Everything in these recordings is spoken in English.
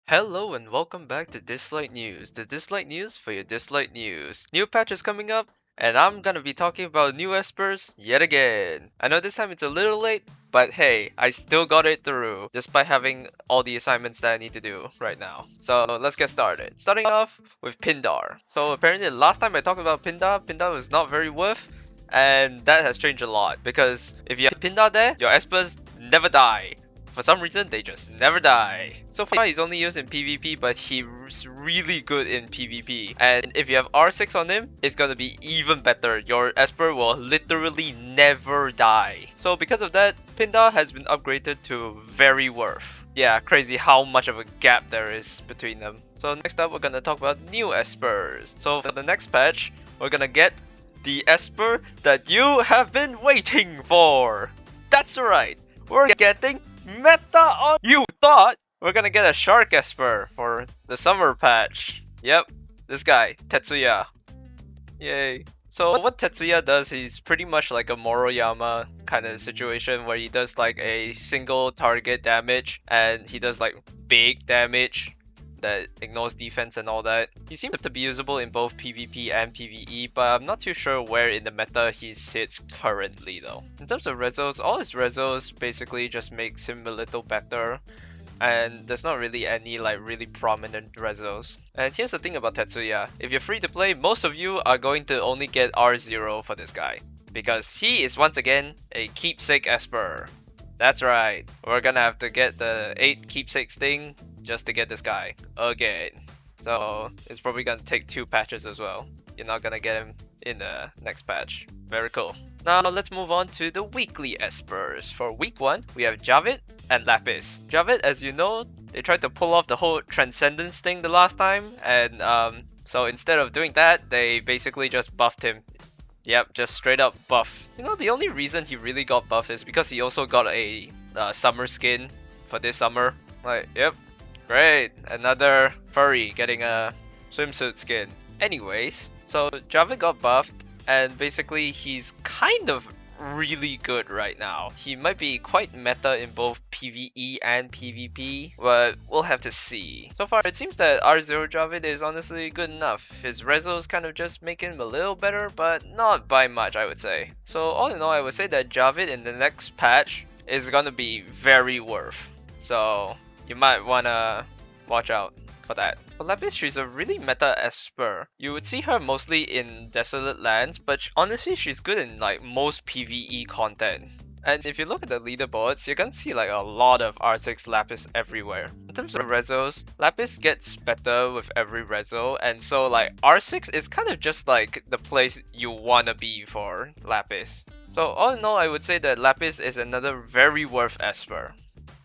Hello and welcome back to Dislyte News, the Dislyte News for your Dislyte News. New patch is coming up, and I'm gonna be talking about new espers yet again. I know this time it's a little late, but hey, I still got it through, despite having all the assignments that I need to do right now. So let's get started. Starting off with Pindar. So apparently last time I talked about Pindar was not very worth, and that has changed a lot, because if you have Pindar there, your espers never die. For some reason, they just never die. So far, he's only used in PvP, but he's really good in PvP. And if you have R6 on him, it's gonna be even better. Your Esper will literally never die. So because of that, Pindar has been upgraded to very worth. Yeah, crazy how much of a gap there is between them. So next up, we're gonna talk about new Espers. So for the next patch, we're gonna get the Esper that you have been waiting for. That's right, we're getting Meta on. You thought we're gonna get a Shark Esper for the summer patch. Yep, this guy, Tetsuya. Yay. So what Tetsuya does, he's pretty much like a Moroyama kind of situation where he does like a single target damage and he does like big damage that ignores defense and all that. He seems to be usable in both PvP and PvE, but I'm not too sure where in the meta he sits currently though. In terms of rezos, all his rezos basically just makes him a little better, and there's not really any like really prominent rezos. And here's the thing about Tetsuya, if you're free to play, most of you are going to only get R0 for this guy, because he is once again a keepsake Esper. That's right, we're gonna have to get the 8 keepsakes thing just to get this guy again. So it's probably gonna take 2 patches as well. You're not gonna get him in the next patch. Very cool. Now let's move on to the weekly espers. For week 1, we have Javid and Lapis. Javid, as you know, they tried to pull off the whole Transcendence thing the last time, and so instead of doing that, they basically just buffed him. Yep, just straight up buff. You know, the only reason he really got buff is because he also got a summer skin for this summer. Like, yep, great, another furry getting a swimsuit skin. Anyways, so Javid got buffed, and basically he's kind of really good right now. He might be quite meta in both PvE and PvP, but we'll have to see. So far, it seems that R0 Javid is honestly good enough. His rezos kind of just make him a little better, but not by much, I would say. So all in all, I would say that Javid in the next patch is gonna be very worth. So you might wanna watch out for that. For Lapis, she's a really meta Esper. You would see her mostly in Desolate Lands, but honestly she's good in like most PvE content. And if you look at the leaderboards, you're gonna see like a lot of R6 Lapis everywhere. In terms of rezos, Lapis gets better with every rezo, and so like R6 is kind of just like the place you wanna be for Lapis. So all in all, I would say that Lapis is another very worth Esper.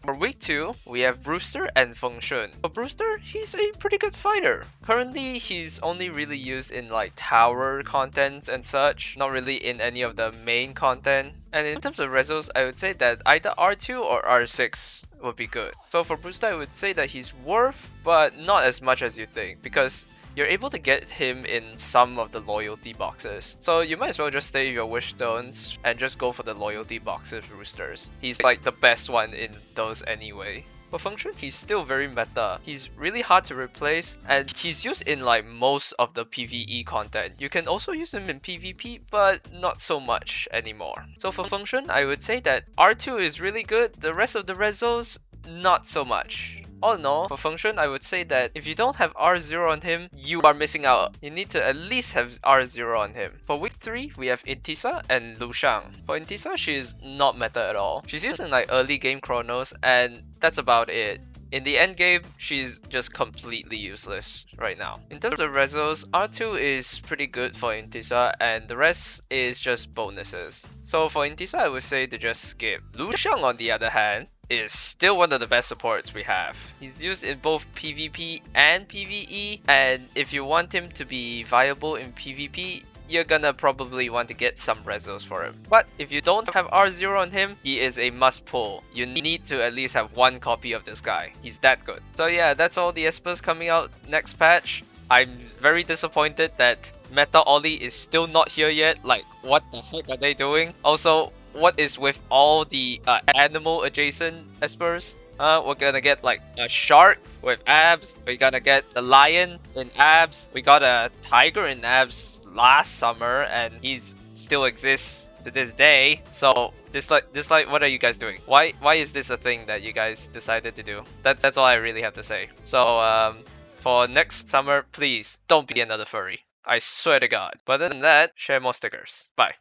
For week 2, we have Brewster and Feng Shun. For Brewster, he's a pretty good fighter. Currently, he's only really used in like tower contents and such, not really in any of the main content. And in terms of rezos, I would say that either R2 or R6 would be good. So for Brewster, I would say that he's worth, but not as much as you think, because you're able to get him in some of the loyalty boxes. So you might as well just save your wish stones and just go for the loyalty boxes roosters. He's like the best one in those anyway. For Feng Shun, he's still very meta. He's really hard to replace, and he's used in like most of the PvE content. You can also use him in PvP, but not so much anymore. So for Feng Shun, I would say that R2 is really good. The rest of the rezos, not so much. All in all, for Feng Shun, I would say that if you don't have R0 on him, you are missing out. You need to at least have R0 on him. For week 3, we have Intisa and Lu Shang. For Intisa, she is not meta at all. She's used in like early game chronos, and that's about it. In the end game, she's just completely useless right now. In terms of rezos, R2 is pretty good for Intisa, and the rest is just bonuses. So for Intisa, I would say to just skip. Lu Shang, on the other hand, is still one of the best supports we have. He's used in both PvP and PvE, and if you want him to be viable in PvP, you're gonna probably want to get some rezos for him. But if you don't have R0 on him, he is a must pull. You need to at least have 1 copy of this guy. He's that good. So yeah, that's all the espers coming out next patch. I'm very disappointed that Meta Ollie is still not here yet. Like, what the heck are they doing? Also, what is with all the animal adjacent espers? We're gonna get like a shark with abs. We're gonna get the lion in abs. We got a tiger in abs last summer, and he's still exists to this day. So Dislyte, what are you guys doing? Why is this a thing that you guys decided to do? That's all I really have to say. So for next summer, please don't be another furry. I swear to God. But other than that, share more stickers. Bye.